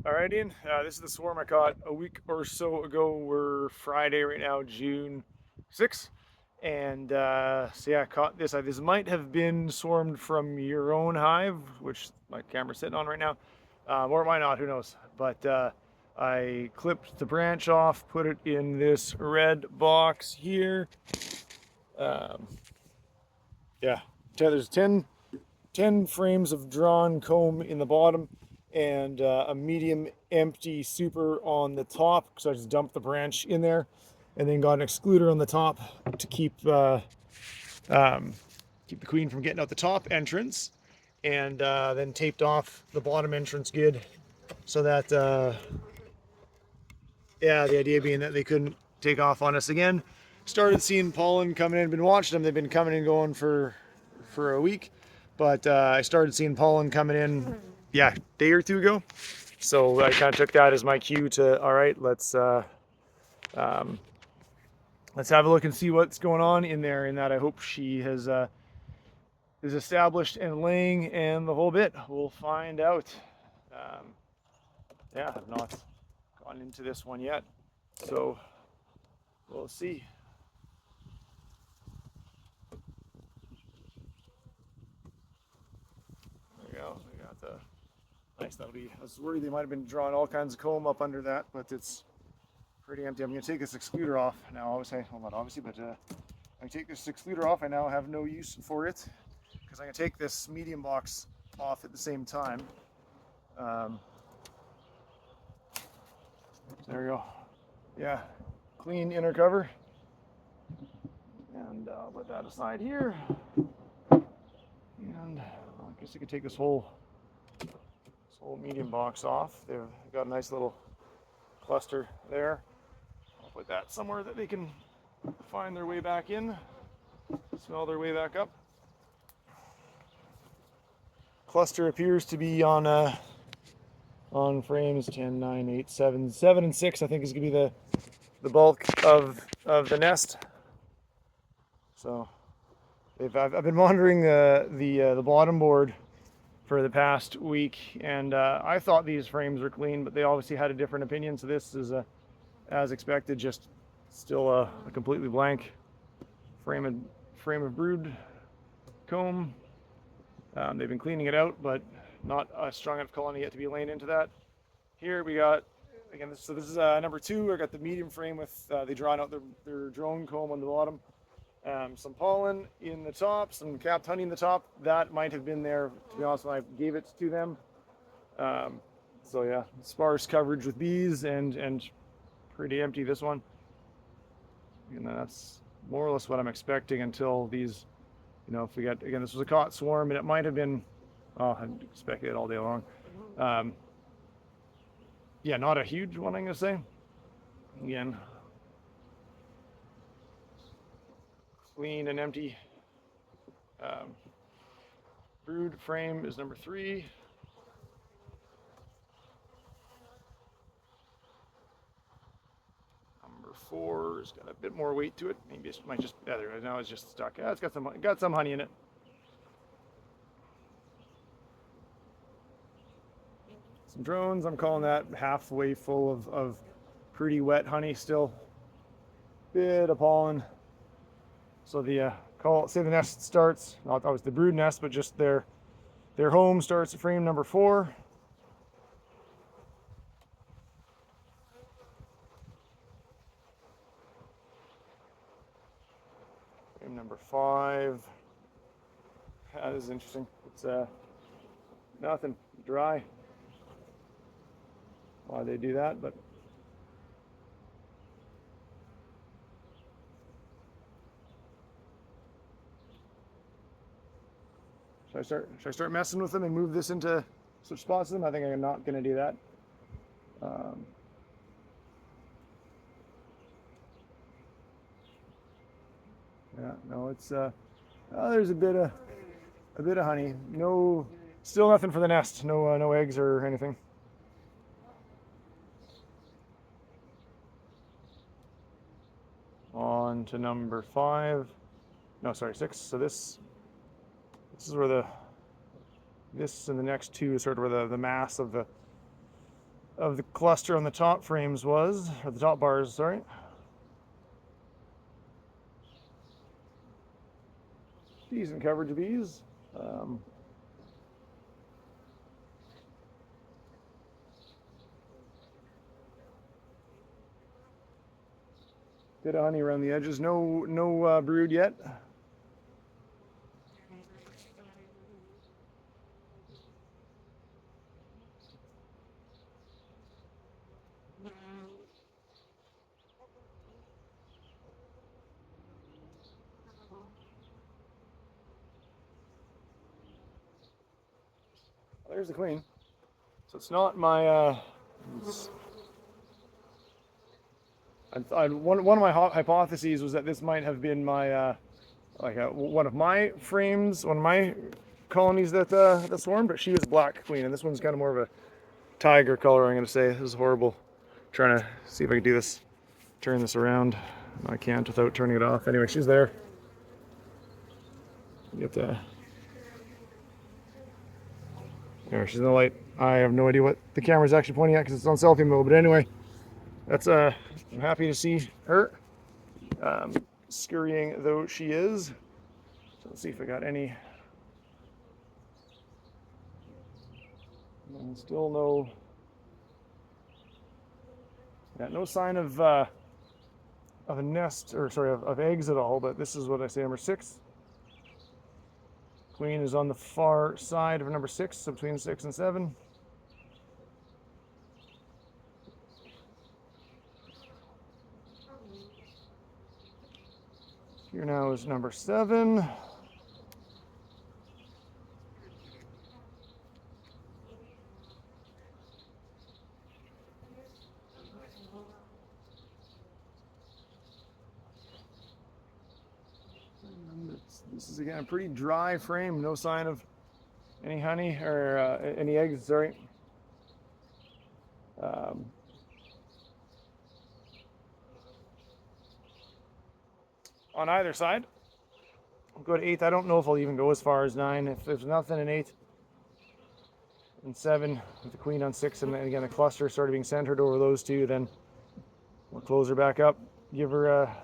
All right, Ian. This is the swarm I caught a week or so ago. We're Friday right now, June 6th. And so yeah, I caught this. This might have been swarmed from your own hive, which my camera's sitting on right now, or it might not. Who knows? But I clipped the branch off, put it in this red box here. Um, yeah, there's 10 frames of drawn comb in the bottom and a medium empty super on the top. So I just dumped the branch in there and then got an excluder on the top to keep the queen from getting out the top entrance, and then taped off the bottom entrance good so that yeah, the idea being that they couldn't take off on us again. Started seeing pollen coming in. Been watching them. They've been coming and going for a week, but I started seeing pollen coming in, yeah, a day or two ago. So I kind of took that as my cue to, all right, um, let's have a look and see what's going on in there. And that I hope she has is established and laying and the whole bit. We'll find out. Um, yeah, I've not gone into this one yet, so we'll see. There we go. We got the nice. That'll be. I was worried they might have been drawing all kinds of comb up under that, but it's pretty empty. I'm going to take this excluder off now. Obviously, well, not obviously, but I take this excluder off. I now have no use for it because I'm going to take this medium box off at the same time. Um, there we go. Yeah, clean inner cover, and I'll put that aside here. And well, I guess I could take this whole medium box off. They've got a nice little cluster there. I'll put that somewhere that they can find their way back in, smell their way back up. Cluster appears to be on frames 10, 9, 8, 7, 7, and 6. I think is going to be the bulk of the nest. So I've been monitoring the bottom board for the past week, and I thought these frames were clean, but they obviously had a different opinion. So this is as expected, just still a completely blank frame of brood comb. They've been cleaning it out, but not a strong enough colony yet to be laying into that. Here we got, again, this is number 2. I got the medium frame with they drawn out their drone comb on the bottom. Some pollen in the top, some capped honey in the top. That might have been there, to be honest, when I gave it to them. So yeah, sparse coverage with bees and pretty empty this one. And that's more or less what I'm expecting until these, if we get, again, this was a caught swarm, and it might have been, I expected it all day long. Yeah, not a huge one, I'm going to say. Again, clean and empty. Brood frame is number 3. Number 4 has got a bit more weight to it. Maybe it might just, yeah, there it is. Now it's just stuck. Yeah, it's got some honey in it. Some drones. I'm calling that halfway full of pretty wet honey still. Bit of pollen. So say the nest starts, not always the brood nest, but just their home starts at frame number 4. Frame number 5. That is interesting. It's nothing, dry. Why they do that, but should I start messing with them and move this into switch spots with them? I think I'm not going to do that. Yeah, no, it's there's a bit of honey. No, still nothing for the nest. No eggs or anything. On to number 5. No, sorry, 6. So this is where this and the next 2 is sort of where the mass of of the cluster on the top frames was, or the top bars, sorry. Decent coverage of bees. Bit of honey around the edges. No brood yet. There's the queen. So it's not my. One of my hypotheses was that this might have been my one of my frames, one of my colonies that swarmed, but she was a black queen, and this one's kind of more of a tiger color. I'm going to say this is horrible. I'm trying to see if I can do this, turn this around. I can't without turning it off. Anyway, she's there. You get the. There, she's in the light. I have no idea what the camera's actually pointing at because it's on selfie mode. But anyway, that's I'm happy to see her. Scurrying though she is. So let's see if I got any. And still no. Yeah, no sign of a nest, or sorry, of eggs at all. But this is what I say, number 6. Queen is on the far side of number 6, so between 6 and 7. Here now is number 7. This is again a pretty dry frame, no sign of any honey or any eggs, sorry. On either side. I'll go to 8. I don't know if I'll even go as far as 9. If there's nothing in 8 and 7 with the queen on 6, and then again the cluster sort of being centered over those two, then we'll close her back up, give her a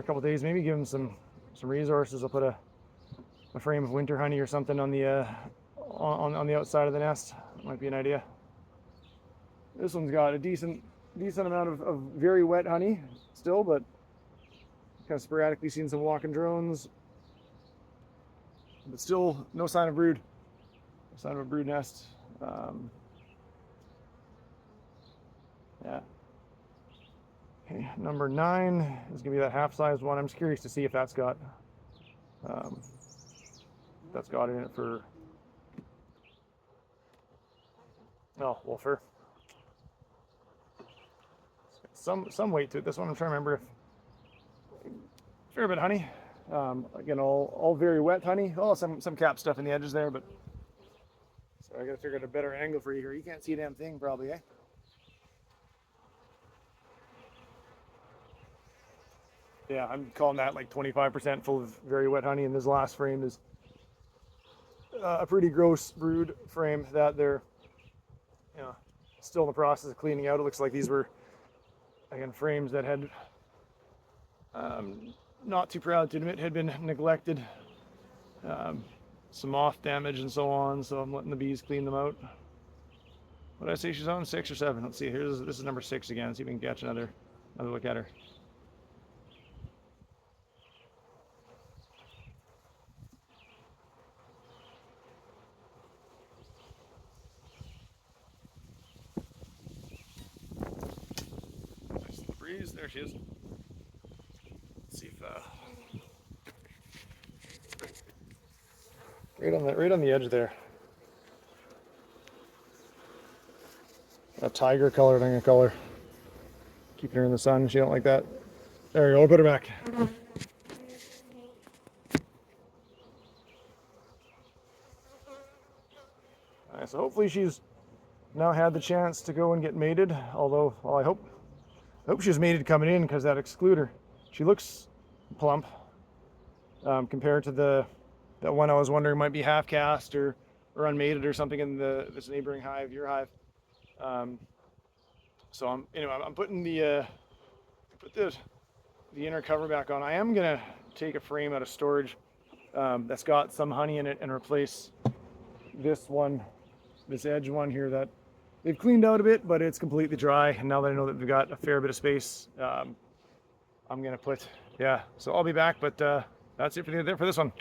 couple days, maybe give them some resources. I'll put a frame of winter honey or something on the on the outside of the nest. That might be an idea. This one's got a decent amount of very wet honey still, but kind of sporadically seen some walking drones, but still no sign of brood. No sign of a brood nest. Yeah. Okay, number 9 is gonna be that half-sized one. I'm just curious to see if that's got in it for wolf fur. Some weight to it. This one I'm trying to remember if fair bit of honey. Again, all very wet honey. Oh, some cap stuff in the edges there, but so I gotta figure out a better angle for you here. You can't see a damn thing probably, eh? Yeah, I'm calling that like 25% full of very wet honey, and this last frame is a pretty gross brood frame that they're still in the process of cleaning out. It looks like these were, again, frames that had, not too proud to admit, had been neglected. Some moth damage and so on, so I'm letting the bees clean them out. What did I say she's on, 6 or 7? Let's see, this is number 6 again. See if we can catch another look at her. Nice little breeze. There she is. Let's see if right on the edge there. A tiger colored, I'm gonna call her. Keeping her in the sun. She don't like that. There you go. I'll put her back. Alright, so hopefully she's now had the chance to go and get mated. Although, well, I hope she's mated coming in, because that excluder, she looks plump compared to that one I was wondering might be half cast or unmated or something in this neighboring hive, your hive. So I'm putting the inner cover back on. I am gonna take a frame out of storage that's got some honey in it and replace this one, this edge one here that they've cleaned out a bit, but it's completely dry. And now that I know that they've got a fair bit of space, I'm gonna put, yeah. So I'll be back, but that's it for this one.